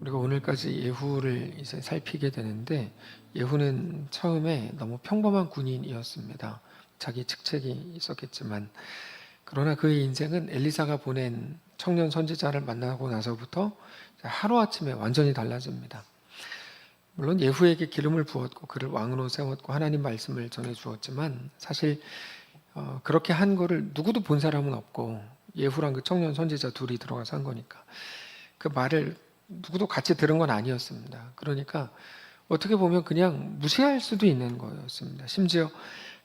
우리가 오늘까지 예후를 이제 살피게 되는데, 예후는 처음에 너무 평범한 군인이었습니다. 자기 직책이 있었겠지만, 그러나 그의 인생은 엘리사가 보낸 청년 선지자를 만나고 나서부터 하루아침에 완전히 달라집니다. 물론 예후에게 기름을 부었고 그를 왕으로 세웠고 하나님 말씀을 전해 주었지만, 사실 그렇게 한 거를 누구도 본 사람은 없고, 예후랑 그 청년 선지자 둘이 들어가서 한 거니까 그 말을 누구도 같이 들은 건 아니었습니다. 그러니까 어떻게 보면 그냥 무시할 수도 있는 거였습니다. 심지어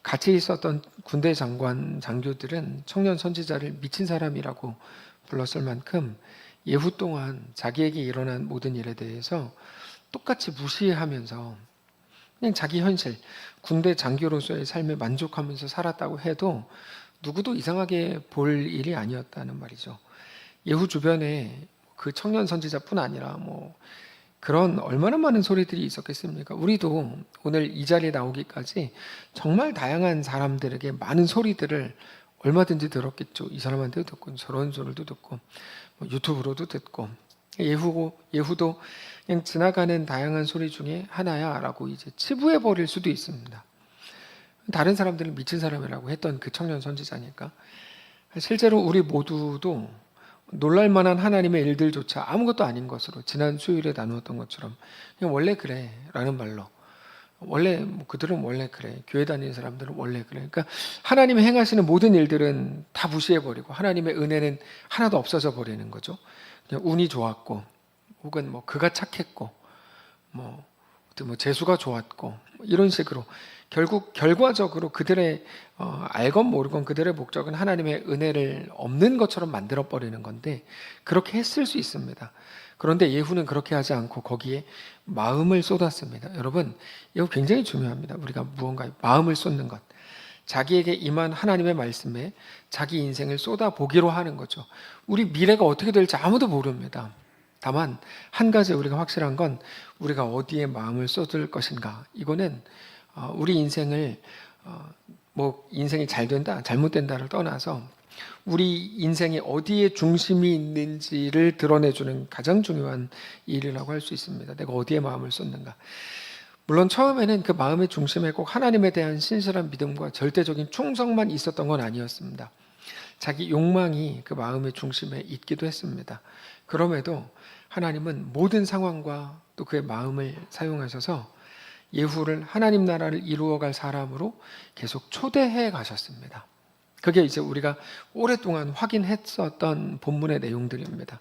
같이 있었던 군대 장관, 장교들은 청년 선지자를 미친 사람이라고 불렀을 만큼 예후 동안 자기에게 일어난 모든 일에 대해서 똑같이 무시하면서 그냥 자기 현실, 군대 장교로서의 삶에 만족하면서 살았다고 해도 누구도 이상하게 볼 일이 아니었다는 말이죠. 예후 주변에 그 청년 선지자뿐 아니라 그런 얼마나 많은 소리들이 있었겠습니까? 우리도 오늘 이 자리에 나오기까지 정말 다양한 사람들에게 많은 소리들을 얼마든지 들었겠죠. 이 사람한테도 듣고 저런 소리도 듣고 유튜브로도 듣고, 예후도 그냥 지나가는 다양한 소리 중에 하나야라고 이제 치부해 버릴 수도 있습니다. 다른 사람들은 미친 사람이라고 했던 그 청년 선지자니까. 실제로 우리 모두도 놀랄만한 하나님의 일들조차 아무것도 아닌 것으로, 지난 수요일에 나누었던 것처럼 그냥 원래 그래 라는 말로, 원래 그들은 원래 그래, 교회 다니는 사람들은 원래 그래, 그러니까 하나님이 행하시는 모든 일들은 다 무시해버리고 하나님의 은혜는 하나도 없어져 버리는 거죠. 그냥 운이 좋았고, 혹은 그가 착했고, 재수가 좋았고, 이런 식으로 결국 결과적으로 그들의 알건 모르건 그들의 목적은 하나님의 은혜를 없는 것처럼 만들어 버리는 건데, 그렇게 했을 수 있습니다. 그런데 예후는 그렇게 하지 않고 거기에 마음을 쏟았습니다. 여러분, 이거 굉장히 중요합니다. 우리가 무언가에 마음을 쏟는 것, 자기에게 임한 하나님의 말씀에 자기 인생을 쏟아보기로 하는 거죠. 우리 미래가 어떻게 될지 아무도 모릅니다. 다만 한 가지 우리가 확실한 건, 우리가 어디에 마음을 쏟을 것인가, 이거는 우리 인생을 인생이 잘 된다 잘못된다를 떠나서 우리 인생이 어디에 중심이 있는지를 드러내주는 가장 중요한 일이라고 할 수 있습니다. 내가 어디에 마음을 쏟는가. 물론 처음에는 그 마음의 중심에 꼭 하나님에 대한 신실한 믿음과 절대적인 충성만 있었던 건 아니었습니다. 자기 욕망이 그 마음의 중심에 있기도 했습니다. 그럼에도 하나님은 모든 상황과 또 그의 마음을 사용하셔서 예후를 하나님 나라를 이루어갈 사람으로 계속 초대해 가셨습니다. 그게 이제 우리가 오랫동안 확인했었던 본문의 내용들입니다.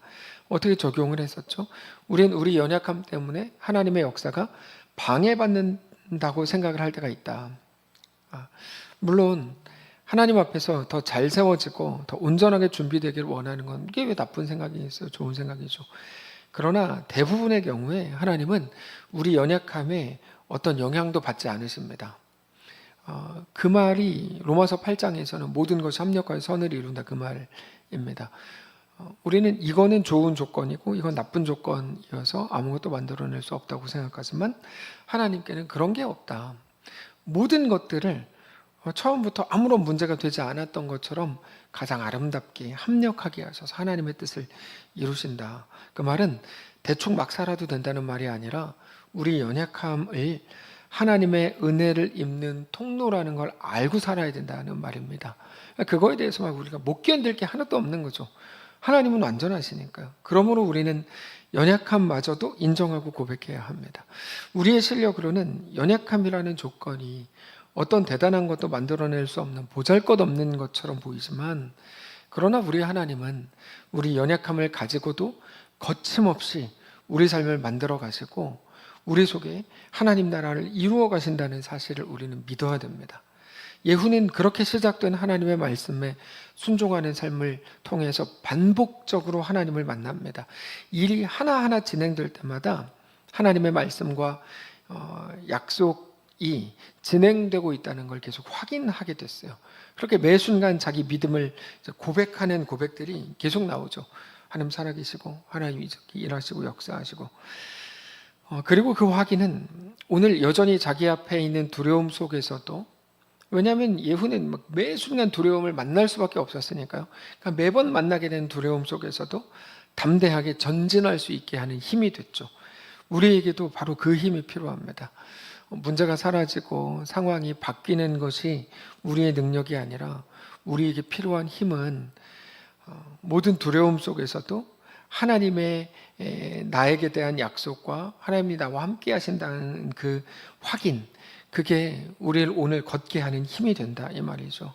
어떻게 적용을 했었죠? 우리는 우리 연약함 때문에 하나님의 역사가 방해받는다고 생각을 할 때가 있다. 물론 하나님 앞에서 더 잘 세워지고 더 온전하게 준비되기를 원하는 건, 이게 왜 나쁜 생각이겠어요? 좋은 생각이죠. 그러나 대부분의 경우에 하나님은 우리 연약함에 어떤 영향도 받지 않으십니다. 그 말이 로마서 8장에서는 모든 것이 합력하여 선을 이룬다, 그 말입니다. 우리는 이거는 좋은 조건이고 이건 나쁜 조건이어서 아무것도 만들어낼 수 없다고 생각하지만, 하나님께는 그런 게 없다. 모든 것들을 처음부터 아무런 문제가 되지 않았던 것처럼 가장 아름답게 합력하게 하셔서 하나님의 뜻을 이루신다. 그 말은 대충 막 살아도 된다는 말이 아니라 우리 연약함을 하나님의 은혜를 입는 통로라는 걸 알고 살아야 된다는 말입니다. 그거에 대해서 우리가 못 견딜 게 하나도 없는 거죠. 하나님은 완전하시니까요. 그러므로 우리는 연약함마저도 인정하고 고백해야 합니다. 우리의 실력으로는 연약함이라는 조건이 어떤 대단한 것도 만들어낼 수 없는 보잘것없는 것처럼 보이지만, 그러나 우리 하나님은 우리 연약함을 가지고도 거침없이 우리 삶을 만들어 가시고 우리 속에 하나님 나라를 이루어 가신다는 사실을 우리는 믿어야 됩니다. 예후는 그렇게 시작된 하나님의 말씀에 순종하는 삶을 통해서 반복적으로 하나님을 만납니다. 일이 하나하나 진행될 때마다 하나님의 말씀과 약속이 진행되고 있다는 걸 계속 확인하게 됐어요. 그렇게 매 순간 자기 믿음을 고백하는 고백들이 계속 나오죠. 하나님 살아계시고 하나님이 일하시고 역사하시고, 그리고 그 확인은 오늘 여전히 자기 앞에 있는 두려움 속에서도, 왜냐하면 예후는 매 순간 두려움을 만날 수밖에 없었으니까요. 그러니까 매번 만나게 되는 두려움 속에서도 담대하게 전진할 수 있게 하는 힘이 됐죠. 우리에게도 바로 그 힘이 필요합니다. 문제가 사라지고 상황이 바뀌는 것이 우리의 능력이 아니라 우리에게 필요한 힘은 모든 두려움 속에서도 하나님의 나에게 대한 약속과 하나님이 나와 함께 하신다는 그 확인, 그게 우리를 오늘 걷게 하는 힘이 된다 이 말이죠.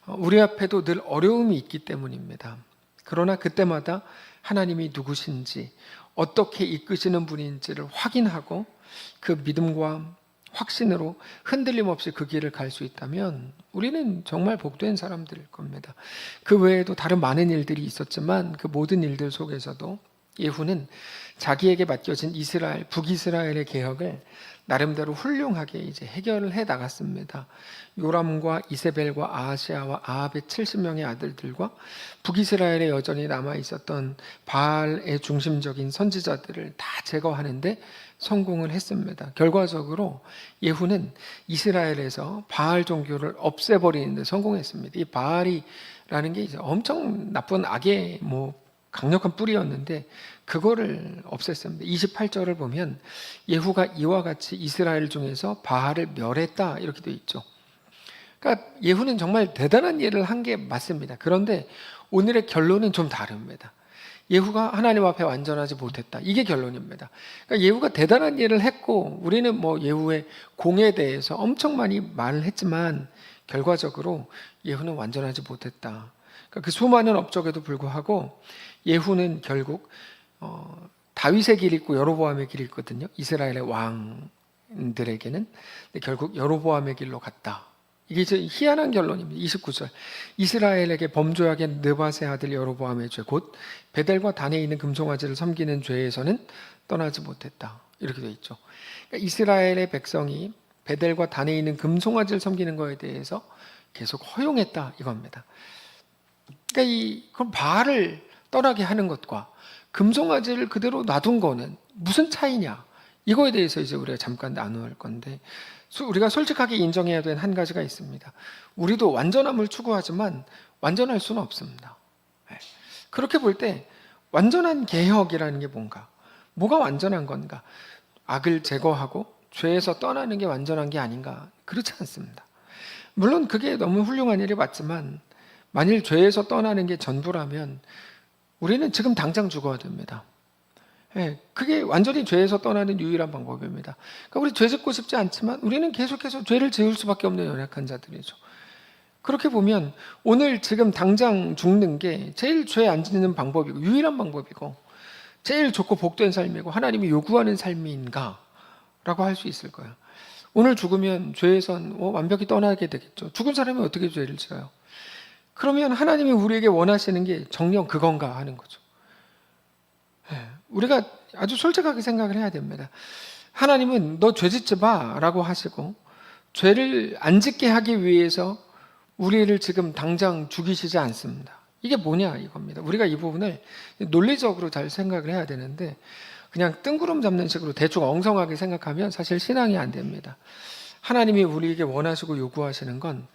우리 앞에도 늘 어려움이 있기 때문입니다. 그러나 그때마다 하나님이 누구신지 어떻게 이끄시는 분인지를 확인하고 그 믿음과 확신으로 흔들림 없이 그 길을 갈 수 있다면 우리는 정말 복된 사람들일 겁니다. 그 외에도 다른 많은 일들이 있었지만 그 모든 일들 속에서도 예후는 자기에게 맡겨진 이스라엘, 북이스라엘의 개혁을 나름대로 훌륭하게 이제 해결을 해 나갔습니다. 요람과 이세벨과 아하시아와 아합의 70명의 아들들과 북이스라엘에 여전히 남아 있었던 바알의 중심적인 선지자들을 다 제거하는데 성공을 했습니다. 결과적으로 예후는 이스라엘에서 바알 종교를 없애버리는 데 성공했습니다. 이 바알이라는 게 이제 엄청 나쁜 악의 강력한 뿌리였는데 그거를 없앴습니다. 28절을 보면 예후가 이와 같이 이스라엘 중에서 바알을 멸했다 이렇게 되어 있죠. 그러니까 예후는 정말 대단한 일을 한 게 맞습니다. 그런데 오늘의 결론은 좀 다릅니다. 예후가 하나님 앞에 완전하지 못했다. 이게 결론입니다. 그러니까 예후가 대단한 일을 했고 우리는 예후의 공에 대해서 엄청 많이 말을 했지만 결과적으로 예후는 완전하지 못했다. 그러니까 그 수많은 업적에도 불구하고 예후는 결국 다윗의 길이 있고 여로보암의 길이 있거든요. 이스라엘의 왕들에게는. 근데 결국 여로보암의 길로 갔다. 이게 이제 희한한 결론입니다. 29절. 이스라엘에게 범죄하게 느밧의 아들 여로보암의 죄, 곧 베델과 단에 있는 금송아지를 섬기는 죄에서는 떠나지 못했다. 이렇게 되어 있죠. 그러니까 이스라엘의 백성이 베델과 단에 있는 금송아지를 섬기는 것에 대해서 계속 허용했다 이겁니다. 그러니까 그럼 바알을 떠나게 하는 것과 금송아지를 그대로 놔둔 거는 무슨 차이냐? 이거에 대해서 이제 우리가 잠깐 나눌 건데 우리가 솔직하게 인정해야 되는 한 가지가 있습니다. 우리도 완전함을 추구하지만 완전할 수는 없습니다. 그렇게 볼 때 완전한 개혁이라는 게 뭔가? 뭐가 완전한 건가? 악을 제거하고 죄에서 떠나는 게 완전한 게 아닌가? 그렇지 않습니다. 물론 그게 너무 훌륭한 일이 맞지만 만일 죄에서 떠나는 게 전부라면 우리는 지금 당장 죽어야 됩니다. 그게 완전히 죄에서 떠나는 유일한 방법입니다. 그러니까 우리 죄 짓고 싶지 않지만 우리는 계속해서 죄를 지을 수밖에 없는 연약한 자들이죠. 그렇게 보면 오늘 지금 당장 죽는 게 제일 죄 안 짓는 방법이고 유일한 방법이고 제일 좋고 복된 삶이고 하나님이 요구하는 삶인가? 라고 할 수 있을 거예요. 오늘 죽으면 죄에선 완벽히 떠나게 되겠죠. 죽은 사람이 어떻게 죄를 지어요? 그러면 하나님이 우리에게 원하시는 게 정녕 그건가 하는 거죠. 우리가 아주 솔직하게 생각을 해야 됩니다. 하나님은 너 죄 짓지 마 라고 하시고 죄를 안 짓게 하기 위해서 우리를 지금 당장 죽이시지 않습니다. 이게 뭐냐 이겁니다. 우리가 이 부분을 논리적으로 잘 생각을 해야 되는데 그냥 뜬구름 잡는 식으로 대충 엉성하게 생각하면 사실 신앙이 안 됩니다. 하나님이 우리에게 원하시고 요구하시는 건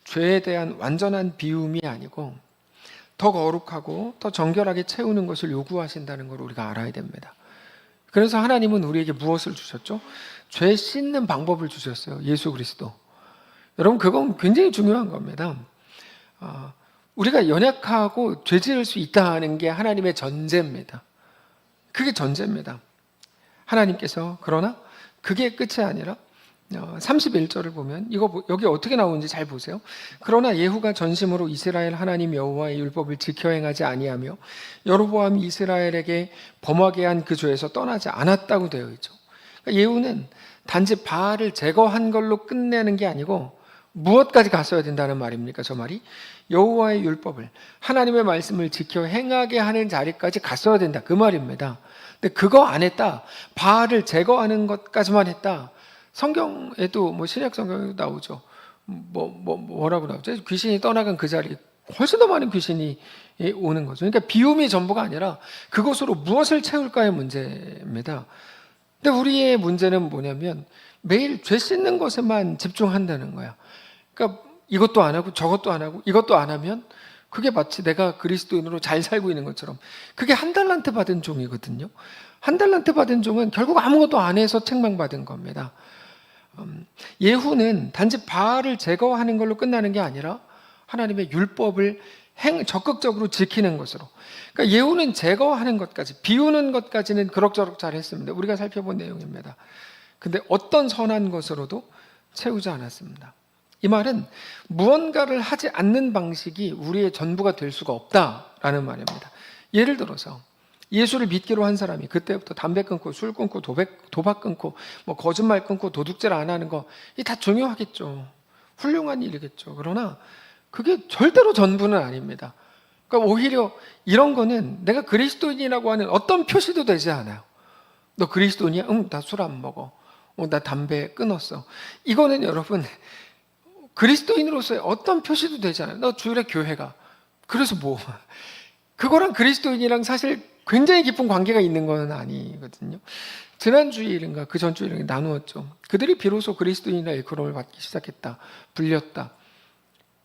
죄에 대한 완전한 비움이 아니고 더 거룩하고 더 정결하게 채우는 것을 요구하신다는 걸 우리가 알아야 됩니다. 그래서 하나님은 우리에게 무엇을 주셨죠? 죄 씻는 방법을 주셨어요. 예수 그리스도. 여러분 그건 굉장히 중요한 겁니다. 우리가 연약하고 죄 지을 수 있다는 게 하나님의 전제입니다. 그게 전제입니다. 하나님께서 그러나 그게 끝이 아니라 31절을 보면 여기 어떻게 나오는지 잘 보세요. 그러나 예후가 전심으로 이스라엘 하나님 여호와의 율법을 지켜 행하지 아니하며 여로보암이 이스라엘에게 범하게 한 그 죄에서 떠나지 않았다고 되어 있죠. 그러니까 예후는 단지 바알을 제거한 걸로 끝내는 게 아니고 무엇까지 갔어야 된다는 말입니까? 저 말이 여호와의 율법을 하나님의 말씀을 지켜 행하게 하는 자리까지 갔어야 된다 그 말입니다. 근데 그거 안 했다. 바알을 제거하는 것까지만 했다. 성경에도 신약 성경에도 나오죠. 뭐라고 나오죠? 귀신이 떠나간 그 자리에 훨씬 더 많은 귀신이 오는 거죠. 그러니까 비움이 전부가 아니라 그것으로 무엇을 채울까의 문제입니다. 근데 우리의 문제는 뭐냐면 매일 죄 씻는 것에만 집중한다는 거야. 그러니까 이것도 안 하고 저것도 안 하고 이것도 안 하면 그게 마치 내가 그리스도인으로 잘 살고 있는 것처럼. 그게 한 달란트 받은 종이거든요. 한 달란트 받은 종은 결국 아무것도 안 해서 책망받은 겁니다. 예후는 단지 바알을 제거하는 걸로 끝나는 게 아니라 하나님의 율법을 적극적으로 지키는 것으로. 그러니까 예후는 제거하는 것까지, 비우는 것까지는 그럭저럭 잘 했습니다. 우리가 살펴본 내용입니다. 근데 어떤 선한 것으로도 채우지 않았습니다. 이 말은 무언가를 하지 않는 방식이 우리의 전부가 될 수가 없다라는 말입니다. 예를 들어서 예수를 믿기로 한 사람이 그때부터 담배 끊고 술 끊고 도박 끊고 뭐 거짓말 끊고 도둑질 안 하는 거, 이 다 중요하겠죠. 훌륭한 일이겠죠. 그러나 그게 절대로 전부는 아닙니다. 그러니까 오히려 이런 거는 내가 그리스도인이라고 하는 어떤 표시도 되지 않아요. 너 그리스도인이야? 응, 나 술 안 먹어. 나 담배 끊었어. 이거는 여러분 그리스도인으로서의 어떤 표시도 되지 않아요. 너 주일에 교회 가. 그래서 뭐 그거랑 그리스도인이랑 사실 굉장히 깊은 관계가 있는 건 아니거든요. 지난 주일인가 그 전 주일인가 나누었죠. 그들이 비로소 그리스도인이라 일컬음을 받기 시작했다. 불렸다.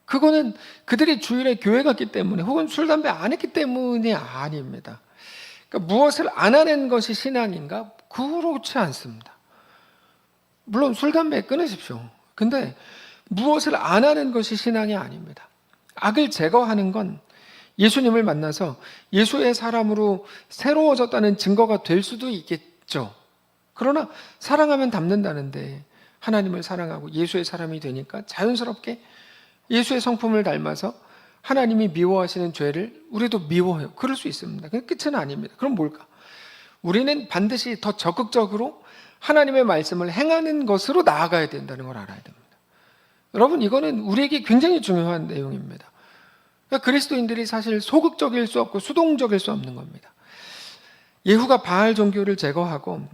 그거는 그들이 주일에 교회 갔기 때문에 혹은 술, 담배 안 했기 때문이 아닙니다. 그러니까 무엇을 안 하는 것이 신앙인가? 그렇지 않습니다. 물론 술, 담배 끊으십시오. 근데 무엇을 안 하는 것이 신앙이 아닙니다. 악을 제거하는 건 예수님을 만나서 예수의 사람으로 새로워졌다는 증거가 될 수도 있겠죠. 그러나 사랑하면 닮는다는데 하나님을 사랑하고 예수의 사람이 되니까 자연스럽게 예수의 성품을 닮아서 하나님이 미워하시는 죄를 우리도 미워해요. 그럴 수 있습니다. 그 끝은 아닙니다. 그럼 뭘까? 우리는 반드시 더 적극적으로 하나님의 말씀을 행하는 것으로 나아가야 된다는 걸 알아야 됩니다. 여러분, 이거는 우리에게 굉장히 중요한 내용입니다. 그러니까 그리스도인들이 사실 소극적일 수 없고 수동적일 수 없는 겁니다. 예후가 바알 종교를 제거하고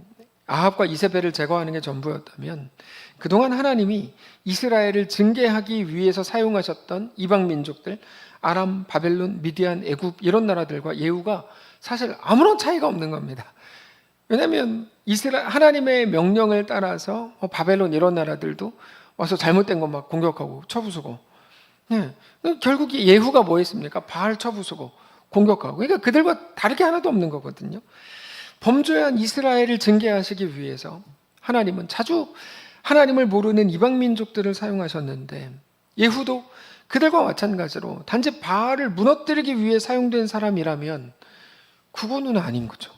아합과 이세벨을 제거하는 게 전부였다면 그동안 하나님이 이스라엘을 징계하기 위해서 사용하셨던 이방 민족들, 아람, 바벨론, 미디안, 애굽 이런 나라들과 예후가 사실 아무런 차이가 없는 겁니다. 왜냐하면 하나님의 명령을 따라서 바벨론 이런 나라들도 와서 잘못된 거 막 공격하고 쳐부수고, 결국 예후가 뭐 했습니까? 바알 쳐부수고 공격하고. 그러니까 그들과 다르게 하나도 없는 거거든요. 범죄한 이스라엘을 징계하시기 위해서 하나님은 자주 하나님을 모르는 이방 민족들을 사용하셨는데 예후도 그들과 마찬가지로 단지 바알을 무너뜨리기 위해 사용된 사람이라면 그거는 아닌 거죠.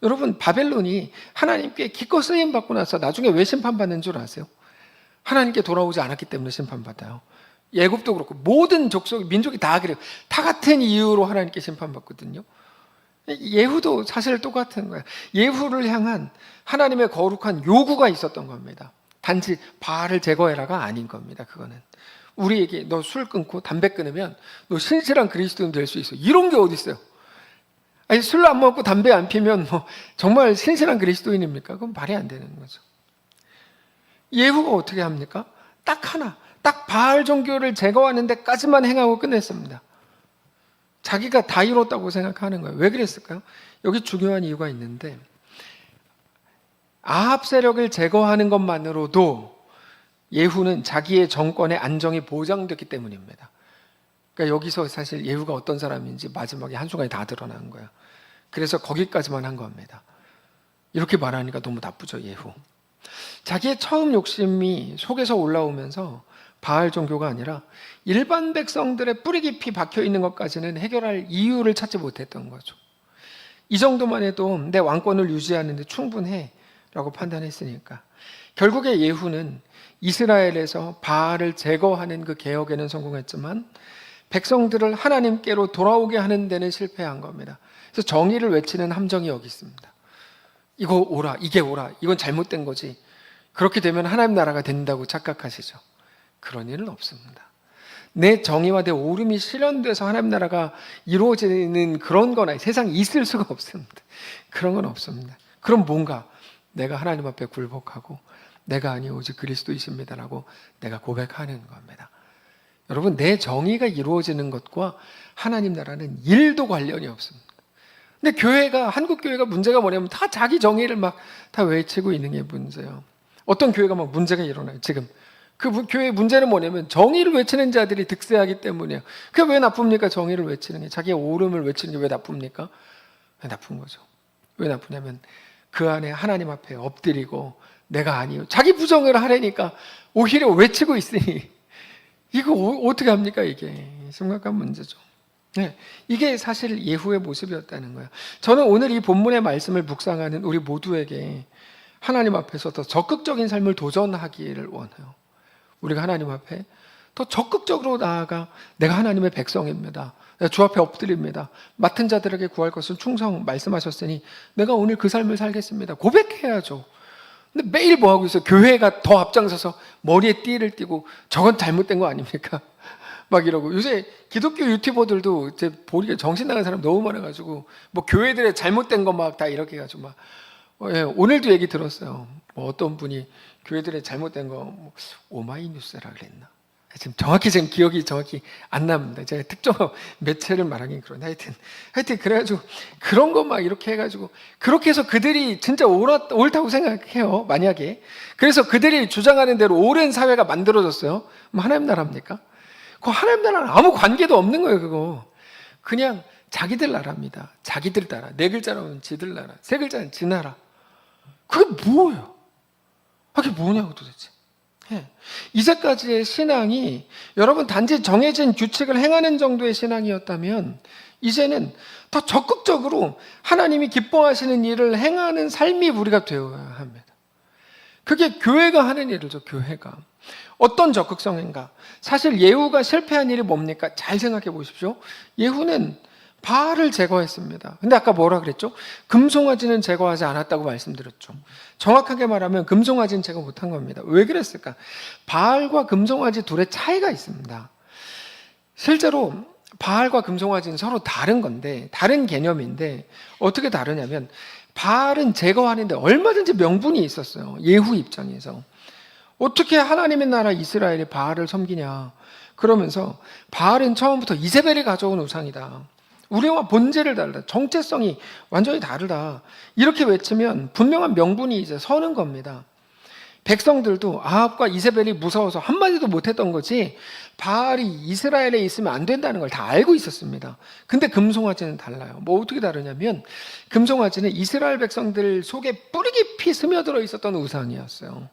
여러분, 바벨론이 하나님께 기껏 쓰임 받고 나서 나중에 왜 심판받는 줄 아세요? 하나님께 돌아오지 않았기 때문에 심판받아요. 애굽도 그렇고 모든 민족이 다 그래요. 다 같은 이유로 하나님께 심판받거든요. 예후도 사실 똑같은 거예요. 예후를 향한 하나님의 거룩한 요구가 있었던 겁니다. 단지 바알을 제거해라가 아닌 겁니다. 그거는 우리에게 너 술 끊고 담배 끊으면 너 신실한 그리스도인 될 수 있어. 이런 게 어디 있어요? 아니, 술 안 먹고 담배 안 피면 뭐 정말 신실한 그리스도인입니까? 그건 말이 안 되는 거죠. 예후가 어떻게 합니까? 딱 하나, 딱 바알 종교를 제거하는 데까지만 행하고 끝냈습니다. 자기가 다 이뤘다고 생각하는 거예요. 왜 그랬을까요? 여기 중요한 이유가 있는데 아합 세력을 제거하는 것만으로도 예후는 자기의 정권의 안정이 보장됐기 때문입니다. 그러니까 여기서 사실 예후가 어떤 사람인지 마지막에 한순간에 다 드러난 거예요. 그래서 거기까지만 한 겁니다. 이렇게 말하니까 너무 나쁘죠, 예후. 자기의 처음 욕심이 속에서 올라오면서 바알 종교가 아니라 일반 백성들의 뿌리 깊이 박혀 있는 것까지는 해결할 이유를 찾지 못했던 거죠. 이 정도만 해도 내 왕권을 유지하는데 충분해 라고 판단했으니까. 결국에 예후는 이스라엘에서 바알을 제거하는 그 개혁에는 성공했지만 백성들을 하나님께로 돌아오게 하는 데는 실패한 겁니다. 그래서 정의를 외치는 함정이 여기 있습니다. 이거 오라, 이게 오라, 이건 잘못된 거지. 그렇게 되면 하나님 나라가 된다고 착각하시죠. 그런 일은 없습니다. 내 정의와 내 옳음이 실현돼서 하나님 나라가 이루어지는 그런 거나 세상에 있을 수가 없습니다. 그런 건 없습니다. 그럼 뭔가 내가 하나님 앞에 굴복하고 내가 아니 오직 그리스도이십니다라고 내가 고백하는 겁니다. 여러분, 내 정의가 이루어지는 것과 하나님 나라는 1도 관련이 없습니다. 근데 한국 교회가 문제가 뭐냐면 다 자기 정의를 막 다 외치고 있는 게 문제예요. 어떤 교회가 막 문제가 일어나요. 지금 교회의 문제는 뭐냐면 정의를 외치는 자들이 득세하기 때문이에요. 그게 왜 나쁩니까? 정의를 외치는 게, 자기의 옳음을 외치는 게 왜 나쁩니까? 왜 나쁜 거죠? 왜 나쁘냐면 그 안에 하나님 앞에 엎드리고 내가 아니요, 자기 부정을 하려니까 오히려 외치고 있으니 이거 어떻게 합니까? 이게 심각한 문제죠. 네, 이게 사실 예후의 모습이었다는 거예요. 저는 오늘 이 본문의 말씀을 묵상하는 우리 모두에게 하나님 앞에서 더 적극적인 삶을 도전하기를 원해요. 우리가 하나님 앞에 더 적극적으로 나아가 내가 하나님의 백성입니다, 내가 주 앞에 엎드립니다, 맡은 자들에게 구할 것은 충성 말씀하셨으니 내가 오늘 그 삶을 살겠습니다, 고백해야죠. 근데 매일 뭐하고 있어요? 교회가 더 앞장서서 머리에 띠를 띠고 저건 잘못된 거 아닙니까? 막 이러고. 요새 기독교 유튜버들도 이제 보니까 정신 나간 사람 너무 많아가지고 뭐 교회들의 잘못된 거 막 다 이렇게 해가지고 막 예, 오늘도 얘기 들었어요. 뭐 어떤 분이 교회들의 잘못된 거 뭐 오마이뉴스라 그랬나? 지금 기억이 정확히 안 납니다. 제가 특정 매체를 말하긴 그런데 하여튼 그래가지고 그런 거 막 이렇게 해가지고 그렇게 해서 그들이 진짜 옳다고 생각해요. 만약에 그래서 그들이 주장하는 대로 옳은 사회가 만들어졌어요. 그럼 하나님 나라입니까? 그 하나님 나라는 아무 관계도 없는 거예요. 그거 그냥 자기들 나라입니다. 자기들 나라. 네 글자로는 지들 나라, 세 글자는 지 나라. 그게 뭐예요? 그게 뭐냐고 도대체. 예. 이제까지의 신앙이 여러분 단지 정해진 규칙을 행하는 정도의 신앙이었다면 이제는 더 적극적으로 하나님이 기뻐하시는 일을 행하는 삶이 우리가 되어야 합니다. 그게 교회가 하는 일이죠. 교회가 어떤 적극성인가? 사실 예후가 실패한 일이 뭡니까? 잘 생각해 보십시오. 예후는 바알을 제거했습니다. 근데 아까 뭐라 그랬죠? 금송아지는 제거하지 않았다고 말씀드렸죠. 정확하게 말하면 금송아지는 제거 못한 겁니다. 왜 그랬을까? 바알과 금송아지 둘의 차이가 있습니다. 실제로 바알과 금송아지는 서로 다른 건데, 다른 개념인데 어떻게 다르냐면 바알은 제거하는데 얼마든지 명분이 있었어요. 예후 입장에서. 어떻게 하나님의 나라 이스라엘이 바알을 섬기냐? 그러면서 바알은 처음부터 이세벨이 가져온 우상이다, 우리와 본질을 다르다, 정체성이 완전히 다르다, 이렇게 외치면 분명한 명분이 이제 서는 겁니다. 백성들도 아합과 이세벨이 무서워서 한마디도 못했던 거지 바알이 이스라엘에 있으면 안 된다는 걸 다 알고 있었습니다. 근데 금송아지는 달라요. 뭐 어떻게 다르냐면 금송아지는 이스라엘 백성들 속에 뿌리 깊이 스며들어 있었던 우상이었어요.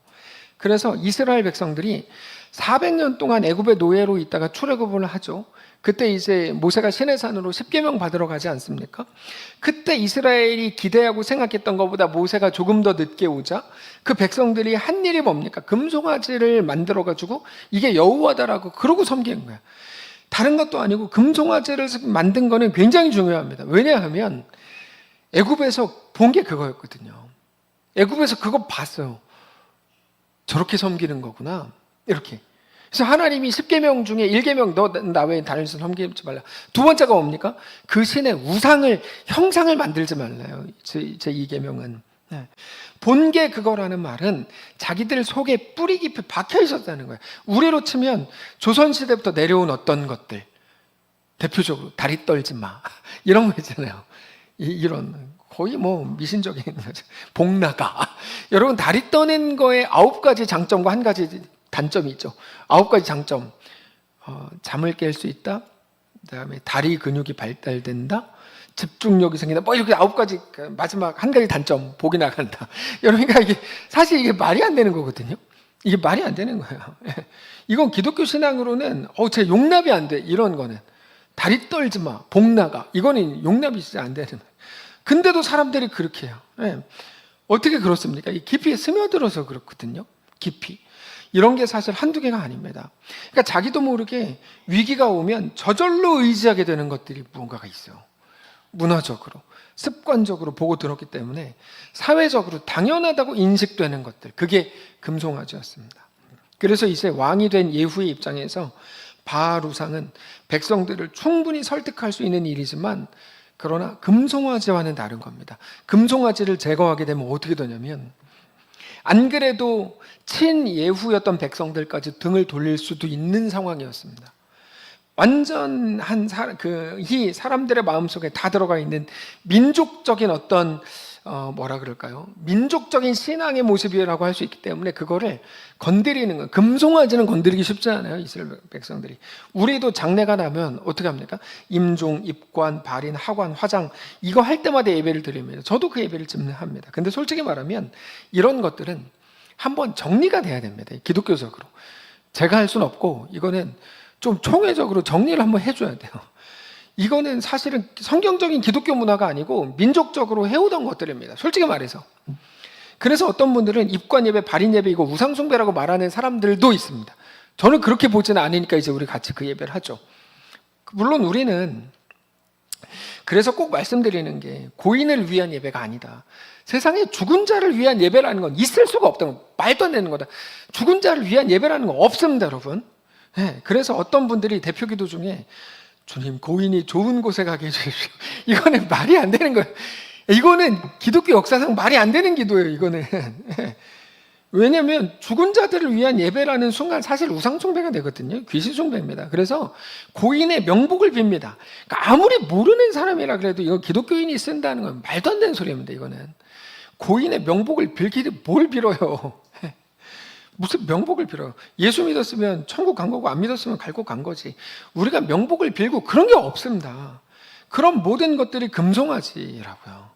그래서 이스라엘 백성들이 400년 동안 애굽의 노예로 있다가 출애굽을 하죠. 그때 이제 모세가 시내산으로 십계명 받으러 가지 않습니까? 그때 이스라엘이 기대하고 생각했던 것보다 모세가 조금 더 늦게 오자 그 백성들이 한 일이 뭡니까? 금송아지를 만들어가지고 이게 여호와다라고 그러고 섬기는 거야. 다른 것도 아니고 금송아지를 만든 거는 굉장히 중요합니다. 왜냐하면 애굽에서 본 게 그거였거든요. 애굽에서 그거 봤어요. 저렇게 섬기는 거구나, 이렇게. 그래서 하나님이 10계명 중에 1계명 너 나 외에 다른 신 섬기지 말라. 두 번째가 뭡니까? 그 신의 우상을, 형상을 만들지 말라요. 제 2계명은. 본 게 그거라는 말은 자기들 속에 뿌리 깊이 박혀 있었다는 거예요. 우리로 치면 조선시대부터 내려온 어떤 것들, 대표적으로 다리 떨지 마 이런 거 있잖아요. 이런 거의 뭐 미신적인 거죠. 복나가. 여러분 다리 떠는 거에 9가지 장점과 1가지 단점이 있죠. 9가지 장점. 잠을 깰 수 있다. 그다음에 다리 근육이 발달된다. 집중력이 생긴다. 뭐 이렇게 9가지, 마지막 1가지 단점, 복이 나간다. 여러분가 이게 사실 이게 말이 안 되는 거거든요. 이게 말이 안 되는 거예요. 이건 기독교 신앙으로는 제 용납이 안 돼. 이런 거는 다리 떨지 마, 복나가. 이거는 용납이 진짜 안 되는 거예요. 근데도 사람들이 그렇게 해요. 어떻게 그렇습니까? 이 깊이 스며들어서 그렇거든요. 깊이. 이런 게 사실 한두 개가 아닙니다. 그러니까 자기도 모르게 위기가 오면 저절로 의지하게 되는 것들이 무언가가 있어요. 문화적으로, 습관적으로 보고 들었기 때문에 사회적으로 당연하다고 인식되는 것들, 그게 금송아지였습니다. 그래서 이제 왕이 된 예후의 입장에서 바알 우상은 백성들을 충분히 설득할 수 있는 일이지만 그러나 금송아지와는 다른 겁니다. 금송아지를 제거하게 되면 어떻게 되냐면 안 그래도 친예후였던 백성들까지 등을 돌릴 수도 있는 상황이었습니다. 완전한 이 사람들의 마음속에 다 들어가 있는 민족적인 어떤 뭐라 그럴까요? 민족적인 신앙의 모습이라고 할 수 있기 때문에 그거를 건드리는 건, 금송아지는 건드리기 쉽지 않아요. 이스라엘 백성들이. 우리도 장례가 나면 어떻게 합니까? 임종, 입관, 발인, 하관, 화장 이거 할 때마다 예배를 드립니다. 저도 그 예배를 집례합니다. 근데 솔직히 말하면 이런 것들은 한번 정리가 돼야 됩니다. 기독교적으로. 제가 할 수는 없고 이거는 좀 총회적으로 정리를 한번 해줘야 돼요. 이거는 사실은 성경적인 기독교 문화가 아니고 민족적으로 해오던 것들입니다. 솔직히 말해서. 그래서 어떤 분들은 입관 예배, 발인 예배 이거 우상 숭배라고 말하는 사람들도 있습니다. 저는 그렇게 보지는 않으니까 이제 우리 같이 그 예배를 하죠. 물론 우리는 그래서 꼭 말씀드리는 게 고인을 위한 예배가 아니다. 세상에 죽은 자를 위한 예배라는 건 있을 수가 없다는 거, 말도 안 되는 거다. 죽은 자를 위한 예배라는 건 없습니다, 여러분. 네, 그래서 어떤 분들이 대표 기도 중에 주님, 고인이 좋은 곳에 가게 해주십시오. 이거는 말이 안 되는 거예요. 이거는 기독교 역사상 말이 안 되는 기도예요, 이거는. 왜냐하면 죽은 자들을 위한 예배라는 순간 사실 우상숭배가 되거든요. 귀신숭배입니다. 그래서 고인의 명복을 빕니다. 그러니까 아무리 모르는 사람이라 그래도 이거 기독교인이 쓴다는 건 말도 안 되는 소리입니다, 이거는. 고인의 명복을 빌기를 뭘 빌어요. 무슨 명복을 빌어요. 예수 믿었으면 천국 간 거고 안 믿었으면 갈 곳 간 거지. 우리가 명복을 빌고 그런 게 없습니다. 그런 모든 것들이 금송아지라고요.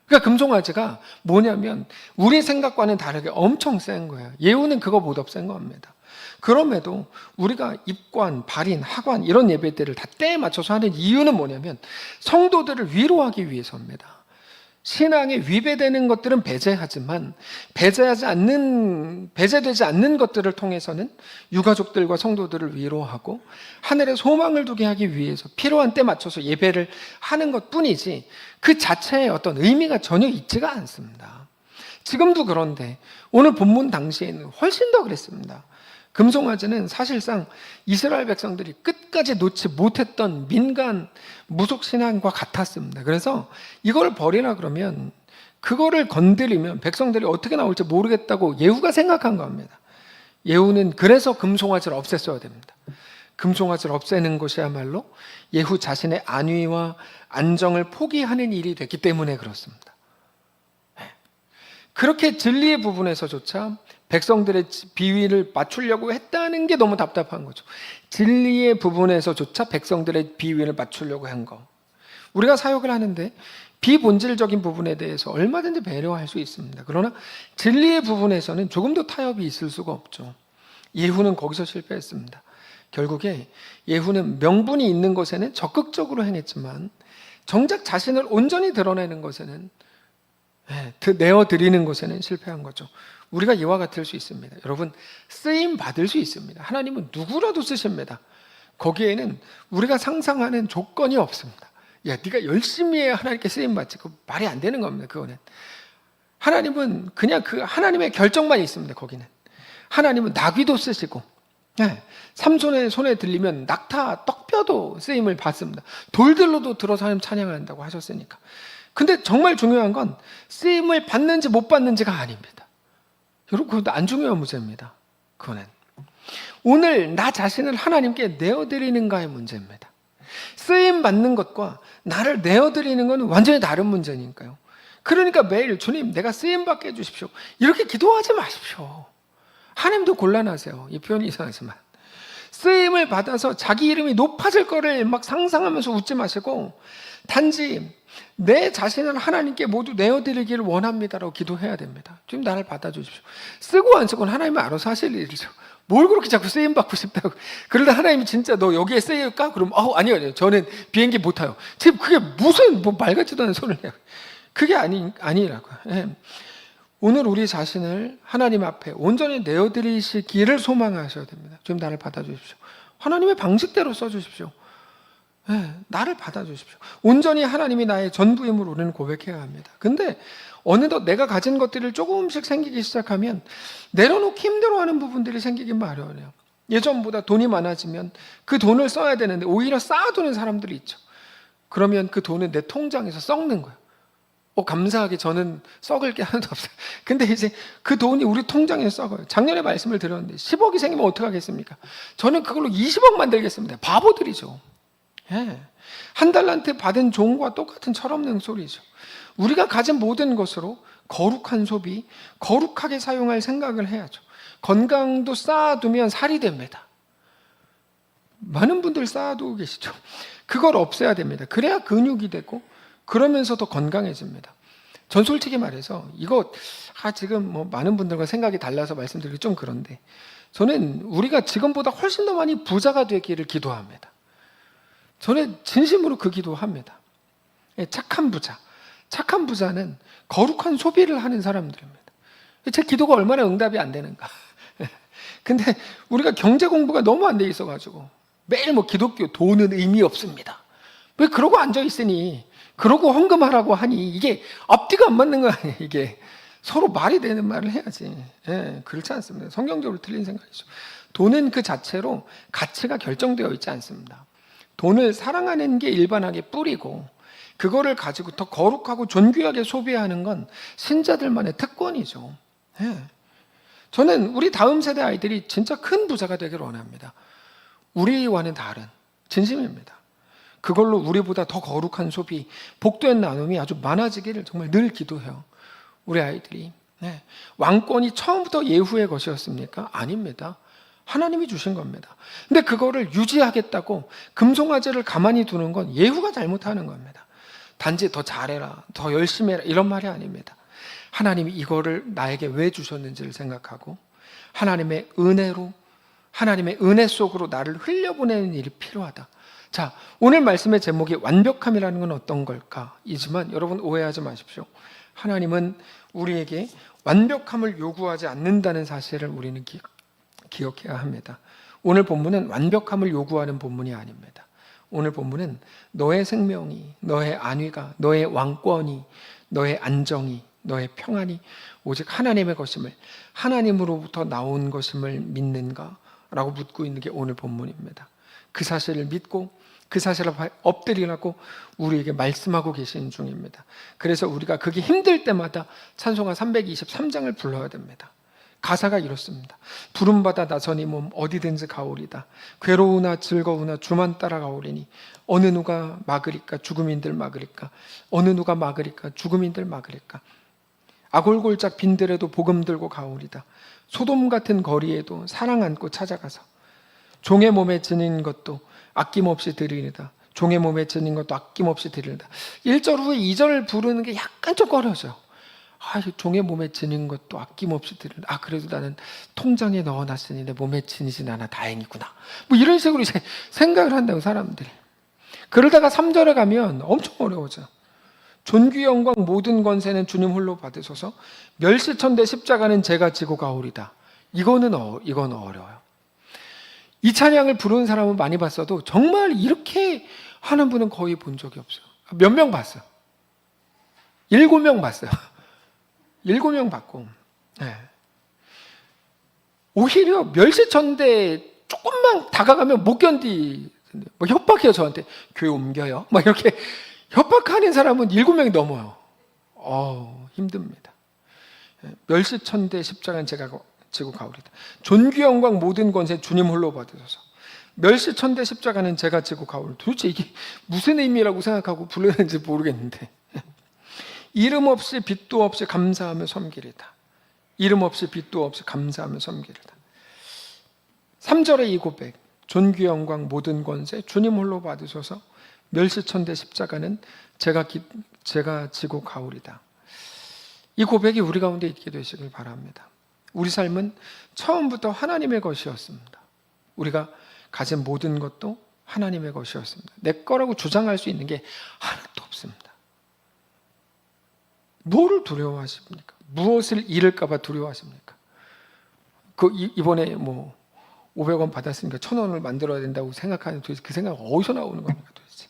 그러니까 금송아지가 뭐냐면 우리 생각과는 다르게 엄청 센 거예요. 예후는 그거보다 센 겁니다. 그럼에도 우리가 입관, 발인, 하관 이런 예배들을 다 때에 맞춰서 하는 이유는 뭐냐면 성도들을 위로하기 위해서입니다. 신앙에 위배되는 것들은 배제하지만 배제되지 않는 것들을 통해서는 유가족들과 성도들을 위로하고 하늘에 소망을 두게 하기 위해서 필요한 때 맞춰서 예배를 하는 것뿐이지 그 자체의 어떤 의미가 전혀 있지가 않습니다. 지금도 그런데 오늘 본문 당시에는 훨씬 더 그랬습니다. 금송아지는 사실상 이스라엘 백성들이 끝까지 놓지 못했던 민간 무속신앙과 같았습니다. 그래서 이걸 버리라 그러면 그거를 건드리면 백성들이 어떻게 나올지 모르겠다고 예후가 생각한 겁니다. 예후는 그래서 금송아지를 없앴어야 됩니다. 금송아지를 없애는 것이야말로 예후 자신의 안위와 안정을 포기하는 일이 됐기 때문에 그렇습니다. 그렇게 진리의 부분에서조차 백성들의 비위를 맞추려고 했다는 게 너무 답답한 거죠. 진리의 부분에서조차 백성들의 비위를 맞추려고 한 거. 우리가 사역을 하는데 비본질적인 부분에 대해서 얼마든지 배려할 수 있습니다. 그러나 진리의 부분에서는 조금도 타협이 있을 수가 없죠. 예후는 거기서 실패했습니다. 결국에 예후는 명분이 있는 것에는 적극적으로 해냈지만 정작 자신을 온전히 드러내는 것에는 내어드리는 것에는 실패한 거죠. 우리가 이와 같을 수 있습니다. 여러분, 쓰임 받을 수 있습니다. 하나님은 누구라도 쓰십니다. 거기에는 우리가 상상하는 조건이 없습니다. 야, 네가 열심히 해야 하나님께 쓰임 받지. 그 말이 안 되는 겁니다. 그거는 하나님은 그냥 그 하나님의 결정만 있습니다. 거기는 하나님은 나귀도 쓰시고, 삼손의 손에 들리면 낙타 떡뼈도 쓰임을 받습니다. 돌들로도 들어서 하나님 찬양한다고 하셨으니까. 근데 정말 중요한 건 쓰임을 받는지 못 받는지가 아닙니다. 여러분, 그것도 안 중요한 문제입니다. 그거는 오늘 나 자신을 하나님께 내어드리는가의 문제입니다. 쓰임 받는 것과 나를 내어드리는 건 완전히 다른 문제니까요. 그러니까 매일 주님 내가 쓰임 받게 해주십시오 이렇게 기도하지 마십시오. 하나님도 곤란하세요. 이 표현이 이상하지만 쓰임을 받아서 자기 이름이 높아질 거를 막 상상하면서 웃지 마시고 단지 내 자신을 하나님께 모두 내어드리기를 원합니다라고 기도해야 됩니다. 주님 나를 받아주십시오. 쓰고 안 쓰고는 하나님은 알아서 하실 일이죠. 뭘 그렇게 자꾸 쓰임받고 싶다고. 그러다 하나님이 진짜 너 여기에 쓰일까? 그럼 아니요 저는 비행기 못 타요. 지금 그게 무슨 말 같지도 않은 소리를 해요. 그게 아니라고요. 오늘 우리 자신을 하나님 앞에 온전히 내어드리시기를 소망하셔야 됩니다. 주님 나를 받아주십시오. 하나님의 방식대로 써주십시오. 나를 받아주십시오. 온전히 하나님이 나의 전부임을 우리는 고백해야 합니다. 근데 어느덧 내가 가진 것들을 조금씩 생기기 시작하면 내려놓기 힘들어하는 부분들이 생기기 마련이에요. 예전보다 돈이 많아지면 그 돈을 써야 되는데 오히려 쌓아두는 사람들이 있죠. 그러면 그 돈은 내 통장에서 썩는 거예요. 감사하게 저는 썩을 게 하나도 없어요. 근데 이제 그 돈이 우리 통장에서 썩어요. 작년에 말씀을 드렸는데 10억이 생기면 어떡하겠습니까? 저는 그걸로 20억 만들겠습니다. 바보들이죠. 한 달란트 받은 종과 똑같은 철없는 소리죠. 우리가 가진 모든 것으로 거룩한 소비, 거룩하게 사용할 생각을 해야죠. 건강도 쌓아두면 살이 됩니다. 많은 분들 쌓아두고 계시죠. 그걸 없애야 됩니다. 그래야 근육이 되고 그러면서 더 건강해집니다. 전 솔직히 말해서 이거 지금 뭐 많은 분들과 생각이 달라서 말씀드리기 좀 그런데 저는 우리가 지금보다 훨씬 더 많이 부자가 되기를 기도합니다. 저는 진심으로 그 기도합니다. 착한 부자. 착한 부자는 거룩한 소비를 하는 사람들입니다. 제 기도가 얼마나 응답이 안 되는가. 근데 우리가 경제 공부가 너무 안 돼 있어가지고 매일 뭐 기독교 돈은 의미 없습니다. 왜 그러고 앉아있으니 그러고 헌금하라고 하니 이게 앞뒤가 안 맞는 거 아니에요. 이게 서로 말이 되는 말을 해야지. 그렇지 않습니다. 성경적으로 틀린 생각이죠. 돈은 그 자체로 가치가 결정되어 있지 않습니다. 돈을 사랑하는 게 일반하게 뿌리고 그거를 가지고 더 거룩하고 존귀하게 소비하는 건 신자들만의 특권이죠. 저는 우리 다음 세대 아이들이 진짜 큰 부자가 되기를 원합니다. 우리와는 다른 진심입니다. 그걸로 우리보다 더 거룩한 소비, 복된 나눔이 아주 많아지기를 정말 늘 기도해요. 우리 아이들이. 왕권이 처음부터 예후의 것이었습니까? 아닙니다. 하나님이 주신 겁니다. 근데 그거를 유지하겠다고 금송아지를 가만히 두는 건 예후가 잘못하는 겁니다. 단지 더 잘해라, 더 열심히 해라 이런 말이 아닙니다. 하나님이 이거를 나에게 왜 주셨는지를 생각하고 하나님의 은혜로 하나님의 은혜 속으로 나를 흘려보내는 일이 필요하다. 자, 오늘 말씀의 제목이 완벽함이라는 건 어떤 걸까? 이지만 여러분 오해하지 마십시오. 하나님은 우리에게 완벽함을 요구하지 않는다는 사실을 우리는 기억해야 합니다. 오늘 본문은 완벽함을 요구하는 본문이 아닙니다. 오늘 본문은 너의 생명이, 너의 안위가, 너의 왕권이, 너의 안정이, 너의 평안이 오직 하나님의 것임을, 하나님으로부터 나온 것임을 믿는가? 라고 묻고 있는 게 오늘 본문입니다. 그 사실을 믿고 그 사실을 엎드리라고 우리에게 말씀하고 계시는 중입니다. 그래서 우리가 그게 힘들 때마다 찬송가 323장을 불러야 됩니다. 가사가 이렇습니다. 부름받아 나서니 몸 어디든지 가오리다. 괴로우나 즐거우나 주만 따라가오리니 어느 누가 막으리까 죽음인들 막으리까 어느 누가 막으리까 죽음인들 막으리까 아골골짝 빈들에도 복음 들고 가오리다. 소돔 같은 거리에도 사랑 안고 찾아가서 종의 몸에 지닌 것도 아낌없이 드리리다. 종의 몸에 지닌 것도 아낌없이 드리리다. 1절 후에 2절을 부르는 게 약간 좀 꺼려져요. 종의 몸에 지닌 것도 아낌없이 드리리다. 그래도 나는 통장에 넣어놨으니 내 몸에 지니진 않아 다행이구나. 뭐 이런 식으로 이제 생각을 한다고 사람들이. 그러다가 3절에 가면 엄청 어려워져요. 존귀 영광 모든 권세는 주님 홀로 받으소서 멸시천대 십자가는 제가 지고 가오리다. 이건 어려워요. 이 찬양을 부르는 사람은 많이 봤어도 정말 이렇게 하는 분은 거의 본 적이 없어요. 몇 명 봤어요? 7명 봤어요. 7명 봤고 오히려 멸시천대 조금만 다가가면 못 견디 뭐 협박해요. 저한테 교회 옮겨요 막 이렇게 협박하는 사람은 7명이 넘어요. 힘듭니다. 멸시천대 십자가는 제가 지고 가오리다. 존귀 영광 모든 권세 주님 홀로 받으소서. 멸시천대 십자가는 제가 지고 가오리다. 도대체 이게 무슨 의미라고 생각하고 부르는지 모르겠는데 이름 없이 빛도 없이 감사하며 섬기리다. 이름 없이 빛도 없이 감사하며 섬기리다. 3절의 이 고백 존귀 영광 모든 권세 주님 홀로 받으소서 멸시천대 십자가는 제가 지고 가오리다. 이 고백이 우리 가운데 있게 되시길 바랍니다. 우리 삶은 처음부터 하나님의 것이었습니다. 우리가 가진 모든 것도 하나님의 것이었습니다. 내 거라고 주장할 수 있는 게 하나도 없습니다. 뭐를 두려워하십니까? 무엇을 잃을까 봐 두려워하십니까? 이번에 뭐 500원 받았으니까 1,000원을 만들어야 된다고 생각하는 도대체 그 생각 어디서 나오는 겁니까 도대체?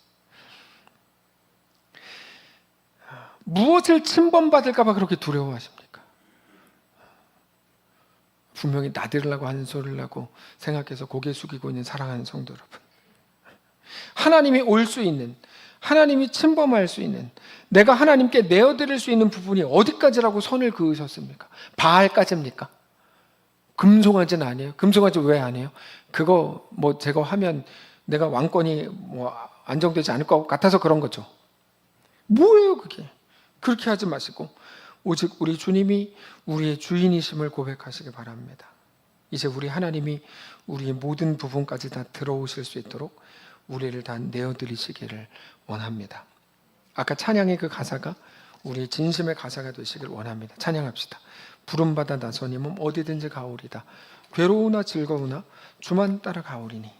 무엇을 침범받을까 봐 그렇게 두려워하십니까? 분명히 나들으려고 하는 소리를 하고 생각해서 고개 숙이고 있는 사랑하는 성도 여러분, 하나님이 올 수 있는, 하나님이 침범할 수 있는, 내가 하나님께 내어드릴 수 있는 부분이 어디까지라고 선을 그으셨습니까? 바알까지입니까? 금송아지는 아니에요. 금송아지 왜 안 해요? 그거 뭐 제거하면 내가 왕권이 뭐 안정되지 않을 것 같아서 그런 거죠. 뭐예요 그게? 그렇게 하지 마시고 오직 우리 주님이 우리의 주인이심을 고백하시기 바랍니다. 이제 우리 하나님이 우리의 모든 부분까지 다 들어오실 수 있도록 우리를 다 내어드리시기를 원합니다. 아까 찬양의 그 가사가 우리의 진심의 가사가 되시길 원합니다. 찬양합시다. 부름받아 나서니 몸 어디든지 가오리다. 괴로우나 즐거우나 주만 따라 가오리니.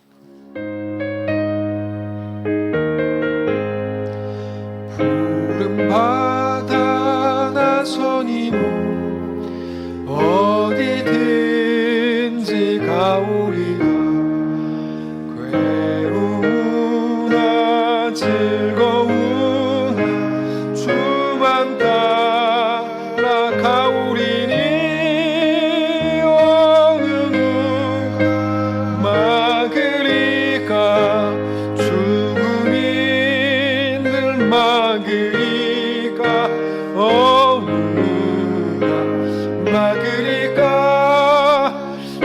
부름받아 나서니 몸 어디든지 가오리다. 괴로우나 즐거우나 주만 따라 가오리니. 어느 누가 막으리까. 죽음인들 막으리까. 어느 누가 막으리까.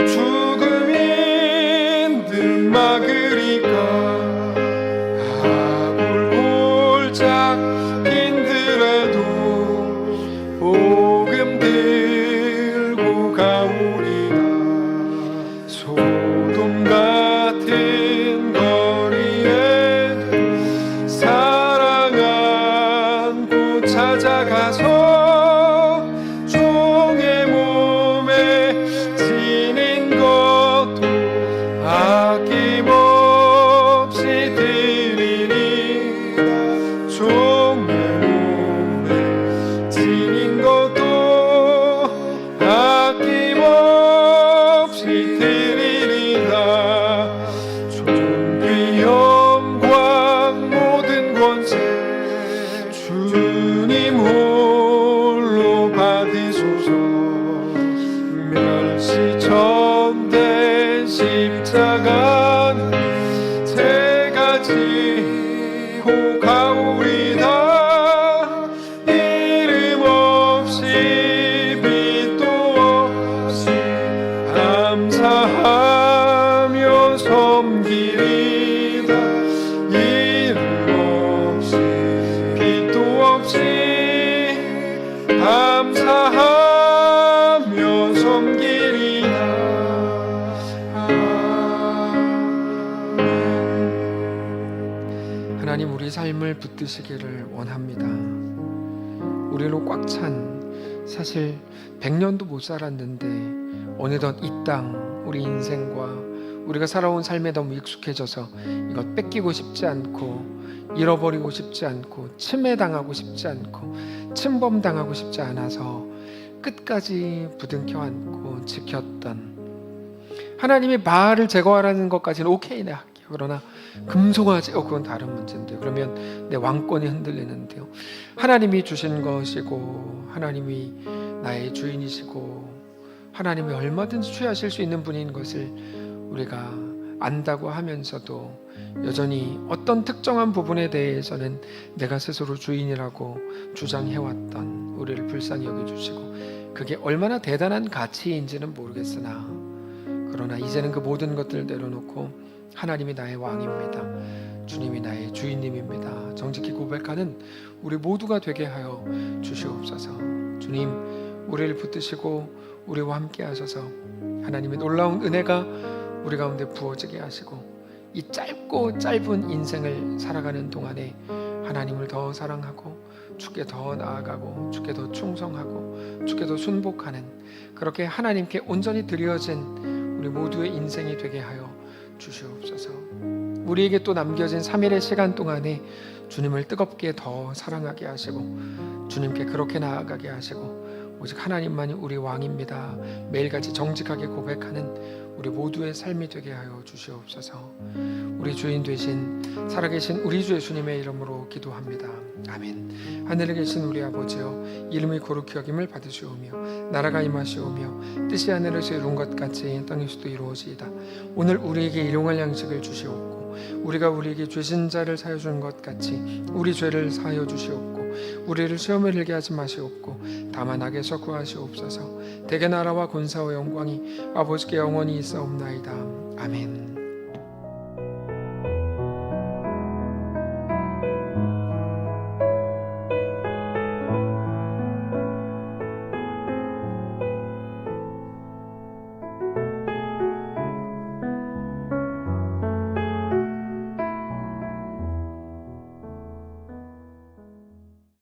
죽음인들 막으리까. 아굴골짝 힘들어도 복음 들고 가오리다. 소돔 같은 거리에도 사랑 안고 찾아가서 종의 몸에 지닌 것도 아낌없이 드리리다. 종의 몸에 지닌 것도 아낌없이 드리리다. 존귀 영광 모든 권세 주님 홀로 받으소서. 멸시점된 십자가는 제가 지고 가오리다. 이름 없이 빛도 없이 감사하며 섬기리다. 이름 없이 빛도 없이 감사하며 섬기리다. 아멘. 하나님, 우리 삶을 붙드시기를 원합니다. 우리로 꽉 찬, 사실 100년도 못 살았는데 어느덧 이 땅, 우리 인생과 우리가 살아온 삶에 너무 익숙해져서 이것 뺏기고 싶지 않고 잃어버리고 싶지 않고 침해당하고 싶지 않고 침범당하고 싶지 않아서 끝까지 부둥켜 안고 지켰던, 하나님이 바알을 제거하라는 것까지는 오케이, 내가 할게요. 그러나 금송아지, 그건 다른 문제인데요. 그러면 내 왕권이 흔들리는데요. 하나님이 주신 것이고 하나님이 나의 주인이시고 하나님이 얼마든지 취하실 수 있는 분인 것을 우리가 안다고 하면서도 여전히 어떤 특정한 부분에 대해서는 내가 스스로 주인이라고 주장해왔던 우리를 불쌍히 여겨주시고, 그게 얼마나 대단한 가치인지는 모르겠으나 그러나 이제는 그 모든 것들을 내려놓고 하나님이 나의 왕입니다. 주님이 나의 주인님입니다. 정직히 고백하는 우리 모두가 되게 하여 주시옵소서. 주님, 우리를 붙드시고 우리와 함께 하셔서 하나님의 놀라운 은혜가 우리 가운데 부어지게 하시고, 이 짧고 짧은 인생을 살아가는 동안에 하나님을 더 사랑하고 주께 더 나아가고 주께 더 충성하고 주께 더 순복하는, 그렇게 하나님께 온전히 드려진 우리 모두의 인생이 되게 하여 주시옵소서. 우리에게 또 남겨진 3일의 시간 동안에 주님을 뜨겁게 더 사랑하게 하시고 주님께 그렇게 나아가게 하시고, 오직 하나님만이 우리 왕입니다. 매일같이 정직하게 고백하는 우리 모두의 삶이 되게 하여 주시옵소서. 우리 주인 되신 살아계신 우리 주 예수님의 이름으로 기도합니다. 아멘. 하늘에 계신 우리 아버지여, 이름이 거룩히 여김을 받으시오며 나라가 임하시오며 뜻이 하늘에서 이룬 것 같이 땅에서도 이루어지이다. 오늘 우리에게 일용할 양식을 주시옵고 우리가 우리에게 죄진 자를 사하여 준 것 같이 우리 죄를 사하여 주시옵고 우리를 시험에 들게 하지 마시옵고 다만 악에서 구하시옵소서. 대개 나라와 권사와 영광이 아버지께 영원히 있사옵나이다. 아멘.